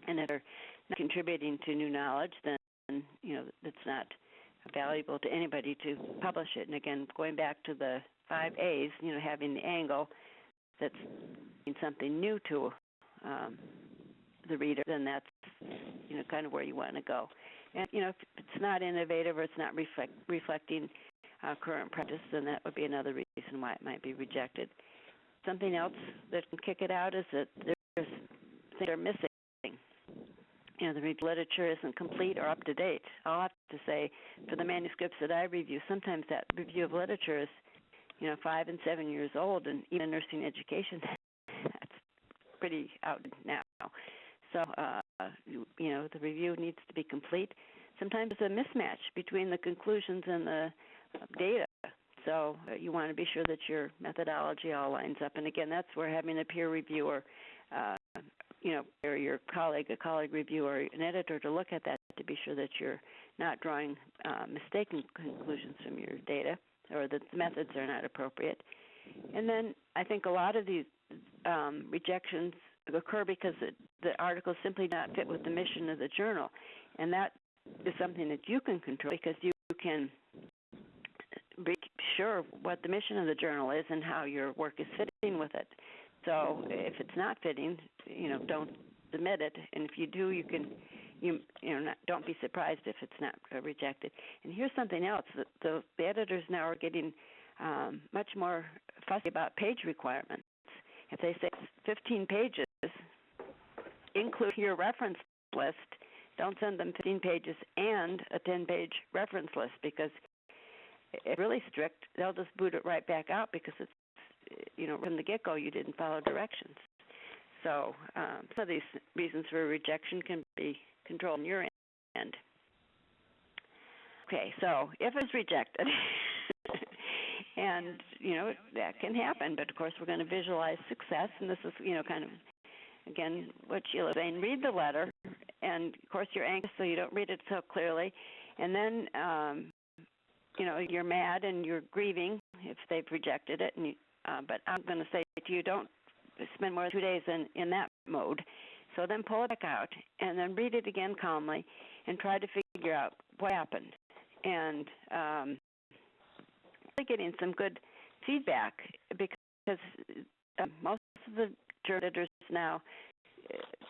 And if they're not contributing to new knowledge, then it's not valuable to anybody to publish it. And again, going back to the 5 A's, having the angle that's something new to the reader, then that's kind of where you want to go. And if it's not innovative or it's not reflecting current practice, then that would be another reason why it might be rejected. Something else that can kick it out is that there's things that are missing. The review literature isn't complete or up to date. I'll have to say, for the manuscripts that I review, sometimes that review of literature is 5 and 7 years old, and even in nursing education, that's pretty outdated now. So, the review needs to be complete. Sometimes there's a mismatch between the conclusions and the data. So you want to be sure that your methodology all lines up. And again, that's where having a peer reviewer, or your colleague, a colleague reviewer, an editor to look at that to be sure that you're not drawing mistaken conclusions from your data, or that the methods are not appropriate. And then I think a lot of these rejections occur because the articles simply do not fit with the mission of the journal. And that is something that you can control, because you can be sure what the mission of the journal is and how your work is fitting with it. So if it's not fitting, don't submit it. And if you do, don't be surprised if it's not rejected. And here's something else: the editors now are getting much more fussy about page requirements. If they say 15 pages, include your reference list. Don't send them 15 pages and a 10-page reference list, because if it's really strict, they'll just boot it right back out, because it's, from the get-go you didn't follow directions. So some of these reasons for rejection can be controlled on your end. Okay, so if it's rejected And, that can happen. But, of course, we're going to visualize success. And this is, kind of, again, what Sheila's saying. Read the letter. And, of course, you're anxious, so you don't read it so clearly. And then, you're mad and you're grieving if they've rejected it. And but I'm going to say to you, don't spend more than 2 days in that mode. So then pull it back out and then read it again calmly and try to figure out what happened. And getting some good feedback because most of the journalists now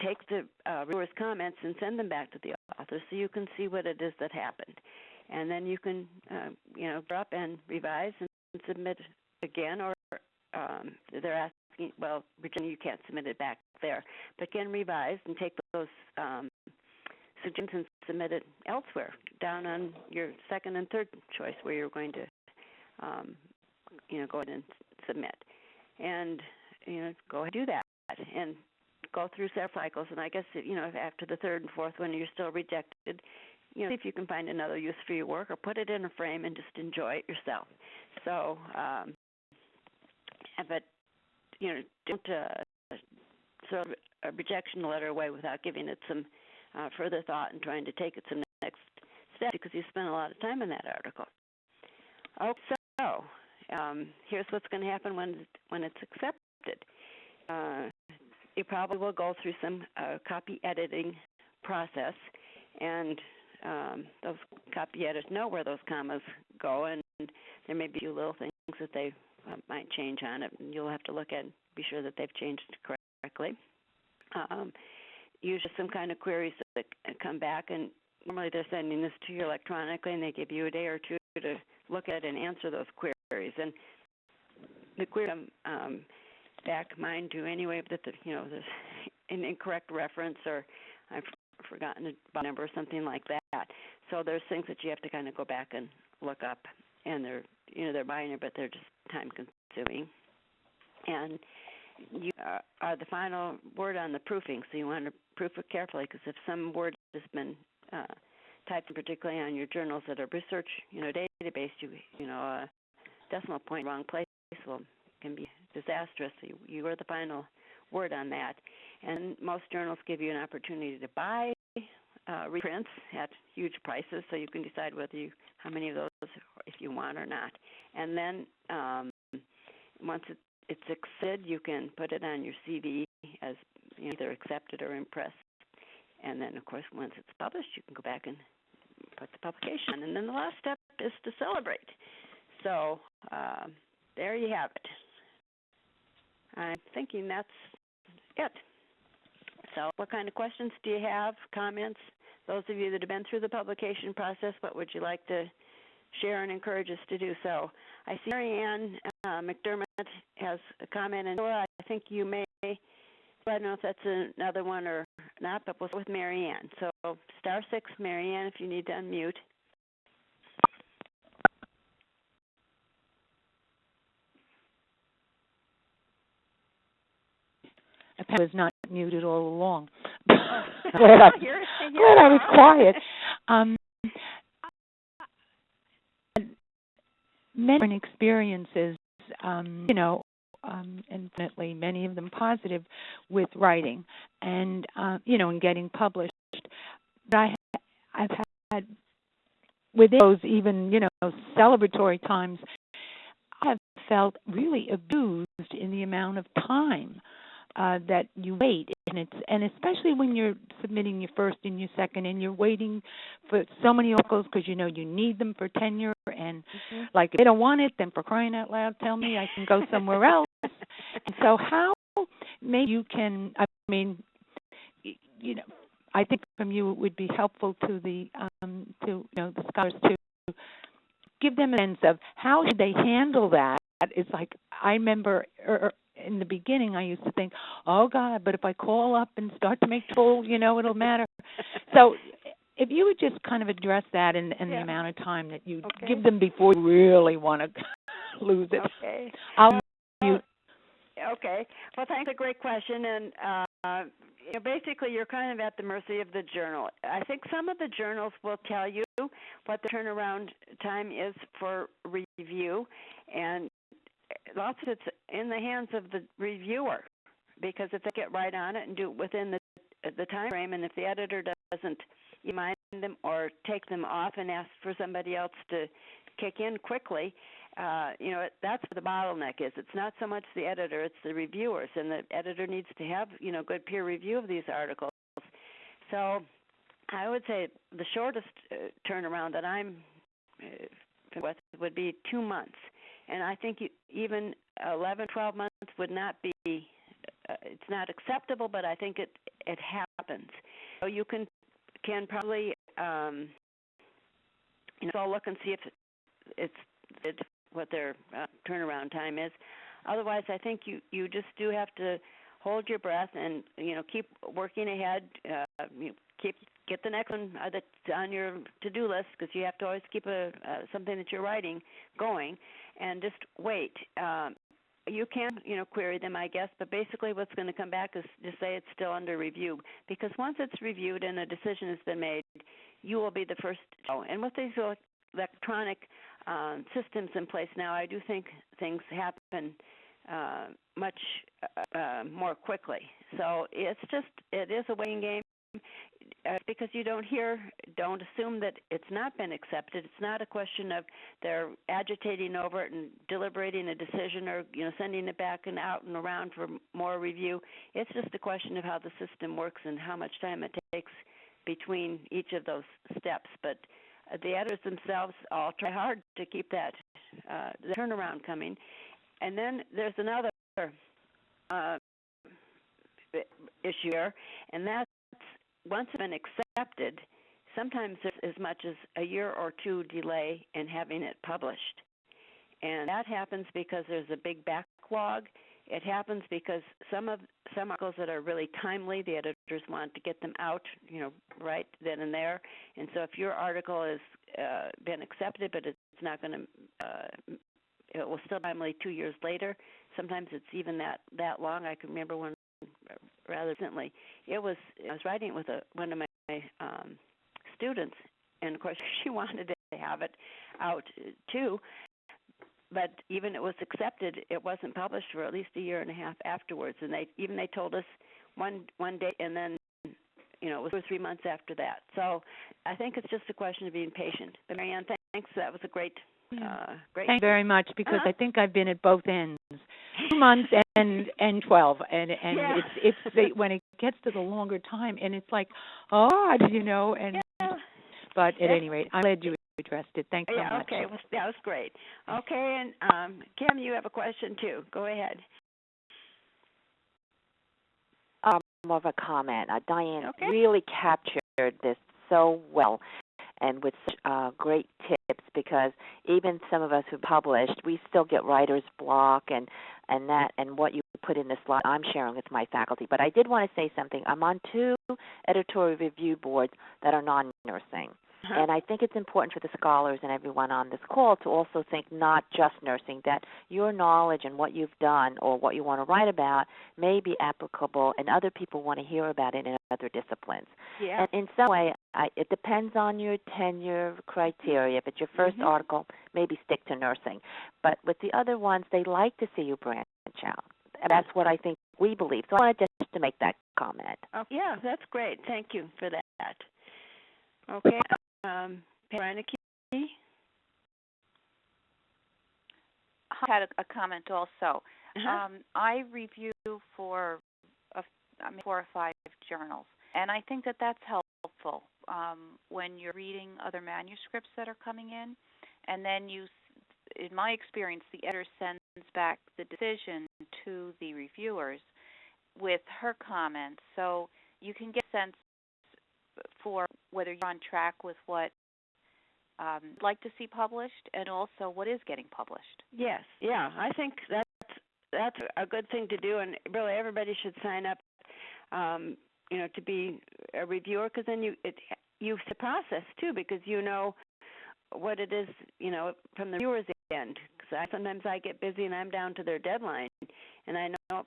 take the reviewers' comments and send them back to the author so you can see what it is that happened. And then you can, drop and revise and submit again, or they're asking, well, Virginia, you can't submit it back there, but again, revise and take those suggestions and submit it elsewhere, down on your second and third choice where you're going to, go ahead and submit. And, go ahead and do that and go through several cycles. And I guess, after the third and fourth one, you're still rejected, see if you can find another use for your work or put it in a frame and just enjoy it yourself. So, but, don't throw a rejection letter away without giving it some further thought and trying to take it to the next step because you spent a lot of time in that article. Okay, so here's what's going to happen when it's accepted. You probably will go through some copy editing process, and those copy editors know where those commas go, and there may be a few little things that they might change on it, and you'll have to look at and be sure that they've changed correctly. Usually some kind of queries that come back, and normally they're sending this to you electronically, and they give you a day or two to look at and answer those queries. And the queries come back, mine do anyway, that there's an incorrect reference or I've forgotten a number or something like that. So there's things that you have to kind of go back and look up, and they're minor, but they're just time consuming. And you are the final word on the proofing, so you want to proof it carefully, because if some word has been typed, particularly on your journals that are research, database, a decimal point wrong place can be disastrous. So you are the final word on that. And most journals give you an opportunity to buy reprints at huge prices, so you can decide how many of those if you want or not. And then once it's accepted, you can put it on your CV as either accepted or impressed. And then, of course, once it's published, you can go back and put the publication on. And then the last step is to celebrate. So there you have it. I'm thinking that's it. So what kind of questions do you have, comments? Those of you that have been through the publication process, what would you like to share and encourage us to do so? I see Mary Ann McDermott has a comment, and Laura, I think you may, I don't know if that's another one or not, but we'll start with Mary Ann. So *6, Mary Ann, if you need to unmute. I was not muted all along. glad I was quiet. Many different experiences, infinitely, many of them positive, with writing and, and getting published. But I've had, within those even, celebratory times, I have felt really abused in the amount of time that you wait, and especially when you're submitting your first and your second, and you're waiting for so many articles because you need them for tenure, and like if they don't want it, then for crying out loud, tell me I can go somewhere else. And so how maybe you can, I think from you it would be helpful to the the scholars to give them a sense of how should they handle that. It's like I remember in the beginning, I used to think, oh, God, but if I call up and start to make trouble, it'll matter. So if you would just kind of address that and the amount of time that you give them before you really want to lose it. Okay. I'll mute. Okay. Well, thanks. A great question. And basically, you're kind of at the mercy of the journal. I think some of the journals will tell you what the turnaround time is for review. And lots of it's in the hands of the reviewer, because if they get right on it and do it within the time frame, and if the editor doesn't remind them or take them off and ask for somebody else to kick in quickly, that's where the bottleneck is. It's not so much the editor, it's the reviewers, and the editor needs to have, good peer review of these articles. So I would say the shortest turnaround that I'm with would be 2 months. And I think even 11, 12 months would not be, it's not acceptable, but I think it happens. So you can probably, so look and see if it's what their turnaround time is. Otherwise, I think you just do have to hold your breath and, keep working ahead, get the next one that's on your to-do list, because you have to always keep something that you're writing going, and just wait. You can, query them, I guess, but basically what's going to come back is to say it's still under review, because once it's reviewed and a decision has been made, you will be the first to know. And with these electronic systems in place now, I do think things happen much more quickly. So it is a waiting game. Because you don't assume that it's not been accepted. It's not a question of they're agitating over it and deliberating a decision, or sending it back and out and around for more review. It's just a question of how the system works and how much time it takes between each of those steps. But the editors themselves all try hard to keep that the turnaround coming. And then there's another issue here, and that's, once it's been accepted, sometimes there's as much as a year or two delay in having it published. And that happens because there's a big backlog. It happens because some articles that are really timely, the editors want to get them out, right then and there. And so if your article has been accepted, but it's not going to, it will still be timely 2 years later. Sometimes it's even that long. I can remember one rather recently. I was writing it with one of my students, and of course she wanted to have it out too. But even it was accepted, it wasn't published for at least a year and a half afterwards. And they told us one day, and then it was 2 or 3 months after that. So I think it's just a question of being patient. But Marianne, thanks. That was a great. Thank you very much, because I think I've been at both ends, 2 months and 12, and yeah. it's when it gets to the longer time, and it's like, and yeah. But at any rate, I'm glad you addressed it. Thanks so much. Okay, that was great. Okay, and Kim, you have a question too. Go ahead. More of a comment. Diane really captured this so well, and with great tips, because even some of us who published, we still get writer's block, and what you put in the slide I'm sharing with my faculty. But I did want to say something. I'm on 2 editorial review boards that are non-nursing. And I think it's important for the scholars and everyone on this call to also think not just nursing, that your knowledge and what you've done or what you want to write about may be applicable, and other people want to hear about it in other disciplines. Yeah. And in some way, it depends on your tenure criteria. If it's your first article, maybe stick to nursing. But with the other ones, they like to see you branch out. And that's what I think we believe. So I wanted just to make that comment. Oh, yeah, that's great. Thank you for that. Okay. Veronica? I had a comment also. I review for 4 or 5 journals, and I think that that's helpful when you're reading other manuscripts that are coming in, and then in my experience, the editor sends back the decision to the reviewers with her comments, so you can get a sense for whether you're on track with what you'd like to see published, and also what is getting published. Yes, yeah, I think that's a good thing to do, and really everybody should sign up, to be a reviewer, because then you the process too, because you know what it is, from the viewer's end. Because sometimes I get busy and I'm down to their deadline, and I know,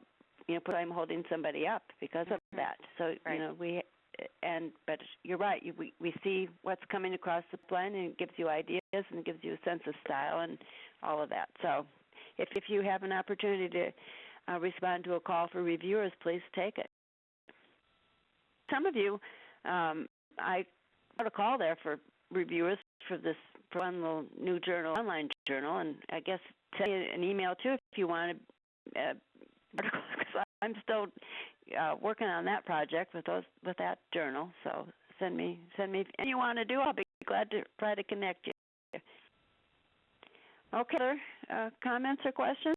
I'm holding somebody up because of that. So right. But you're right. We see what's coming across the line, and it gives you ideas and it gives you a sense of style, and all of that. So if you have an opportunity to respond to a call for reviewers, please take it. Some of you, I got a call there for reviewers for this one little new journal, online journal, and I guess send me an email too if you want to. Because I'm still working on that project with that journal. So send me anything you want to do. I'll be glad to try to connect you. Okay, other comments or questions?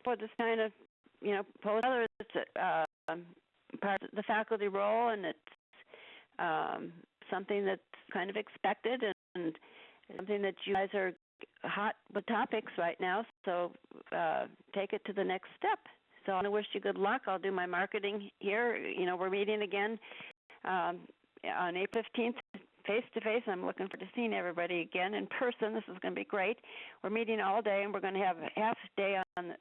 For this kind of, post, it's part of the faculty role, and it's something that's kind of expected and something that you guys are hot with topics right now, so take it to the next step. So I wish you good luck. I'll do my marketing here. We're meeting again on April 15th, face-to-face. I'm looking forward to seeing everybody again in person. This is going to be great. We're meeting all day, and we're going to have a half day on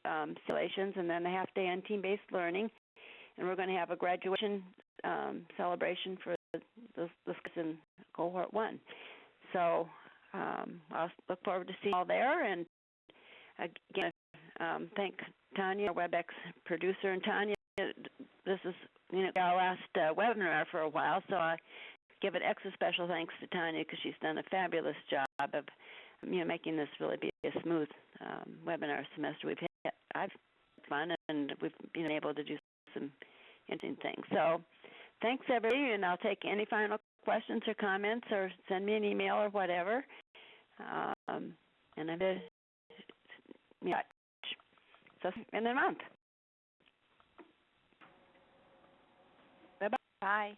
simulations and then a half day on team-based learning. And we're going to have a graduation celebration for this in Cohort 1. So I'll look forward to seeing you all there. And again, thank Tanya, our WebEx producer. And Tanya, this is our last webinar for a while, so I give it extra special thanks to Tanya because she's done a fabulous job of making this really be a smooth webinar semester. I've had fun, and we've been able to do some interesting things. So thanks, everybody, and I'll take any final questions or comments, or send me an email or whatever. And I'm going to so in a month. Bye-bye. Bye.